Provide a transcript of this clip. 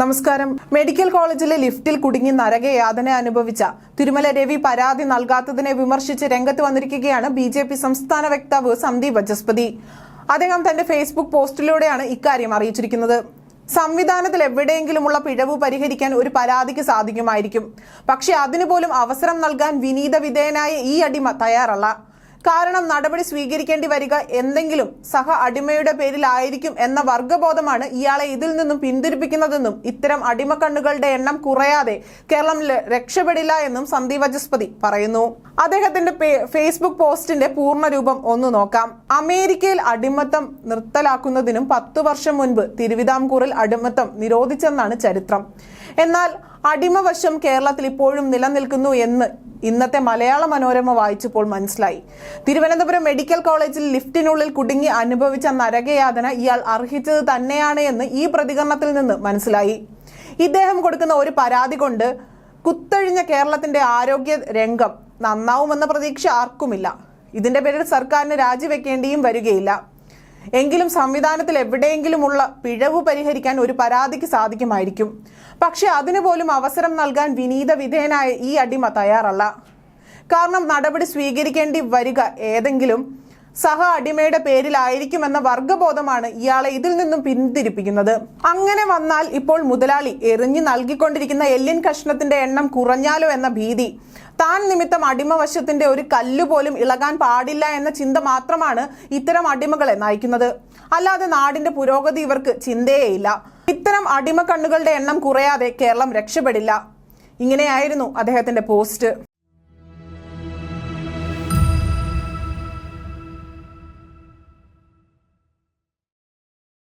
നമസ്കാരം. മെഡിക്കൽ കോളേജിലെ ലിഫ്റ്റിൽ കുടുങ്ങി നരകയാതന അനുഭവിച്ച തിരുമല രവി പരാതി നൽകാത്തതിനെ വിമർശിച്ച് രംഗത്ത് വന്നിരിക്കുകയാണ് ബിജെപി സംസ്ഥാന വക്താവ് സന്ദീപ് വാചസ്പതി. അദ്ദേഹം തന്റെ ഫേസ്ബുക്ക് പോസ്റ്റിലൂടെയാണ് ഇക്കാര്യം അറിയിച്ചിരിക്കുന്നത്. സംവിധാനത്തിൽ എവിടെയെങ്കിലുമുള്ള പിഴവ് പരിഹരിക്കാൻ ഒരു പരാതിക്ക് സാധിക്കുമായിരിക്കും. പക്ഷെ അതിനുപോലും അവസരം നൽകാൻ വിനീത വിധേയനായ ഈ അടിമ തയ്യാറല്ല. കാരണം നടപടി സ്വീകരിക്കേണ്ടി വരിക എന്തെങ്കിലും സഹ അടിമയുടെ പേരിലായിരിക്കും എന്ന വർഗബോധമാണ് ഇയാളെ ഇതിൽ നിന്നും പിന്തിരിപ്പിക്കുന്നതെന്നും ഇത്തരം അടിമക്കണ്ണുകളുടെ എണ്ണം കുറയാതെ കേരളം രക്ഷപ്പെടില്ല എന്നും സന്ദീപ് വാചസ്പതി പറയുന്നു. അദ്ദേഹത്തിന്റെ ഫേസ്ബുക്ക് പോസ്റ്റിന്റെ പൂർണ്ണരൂപം ഒന്ന് നോക്കാം. അമേരിക്കയിൽ അടിമത്തം നിർത്തലാക്കുന്നതിനും 10 വർഷം മുൻപ് തിരുവിതാംകൂറിൽ അടിമത്തം നിരോധിച്ചെന്നാണ് ചരിത്രം. എന്നാൽ അടിമവശം കേരളത്തിൽ ഇപ്പോഴും നിലനിൽക്കുന്നു എന്ന് ഇന്നത്തെ മലയാള മനോരമ വായിച്ചപ്പോൾ മനസ്സിലായി. തിരുവനന്തപുരം മെഡിക്കൽ കോളേജിൽ ലിഫ്റ്റിനുള്ളിൽ കുടുങ്ങി അനുഭവിച്ച നരകയാതന ഇയാൾ അർഹിച്ചത് തന്നെയാണ് എന്ന് ഈ പ്രതികരണത്തിൽ നിന്ന് മനസ്സിലായി. ഇദ്ദേഹം കൊടുക്കുന്ന ഒരു പരാതി കൊണ്ട് കുത്തഴിഞ്ഞ കേരളത്തിന്റെ ആരോഗ്യ രംഗം നന്നാവുമെന്ന പ്രതീക്ഷ ആർക്കുമില്ല. ഇതിന്റെ പേരിൽ സർക്കാരിന് രാജിവെക്കേണ്ടിയും വരികയില്ല. എങ്കിലും സംവിധാനത്തിൽ എവിടെയെങ്കിലുമുള്ള പിഴവ് പരിഹരിക്കാൻ ഒരു പരാതിക്ക് സാധിക്കുമായിരിക്കും. പക്ഷെ അതിനു പോലും അവസരം നൽകാൻ വിനീത വിധേയനായ ഈ അടിമ തയ്യാറല്ല. കാരണം നടപടി സ്വീകരിക്കേണ്ടി വരിക ഏതെങ്കിലും സഹ അടിമയുടെ പേരിലായിരിക്കുമെന്ന വർഗബോധമാണ് ഇയാളെ ഇതിൽ നിന്നും പിന്തിരിപ്പിക്കുന്നത്. അങ്ങനെ വന്നാൽ ഇപ്പോൾ മുതലാളി എറിഞ്ഞു നൽകിക്കൊണ്ടിരിക്കുന്ന എല്ലിൻ കഷ്ണത്തിന്റെ എണ്ണം കുറഞ്ഞാലോ എന്ന ഭീതി, താൻ നിമിത്തം അടിമവശത്തിന്റെ ഒരു കല്ലുപോലും ഇളകാൻ പാടില്ല എന്ന ചിന്ത മാത്രമാണ് ഇത്തരം അടിമകളെ നയിക്കുന്നത്. അല്ലാതെ നാടിന്റെ പുരോഗതി ഇവർക്ക് ചിന്തയേയില്ല. ഇത്തരം അടിമ കണ്ണുകളുടെ എണ്ണം കുറയാതെ കേരളം രക്ഷപ്പെടില്ല. ഇങ്ങനെയായിരുന്നു അദ്ദേഹത്തിന്റെ പോസ്റ്റ്.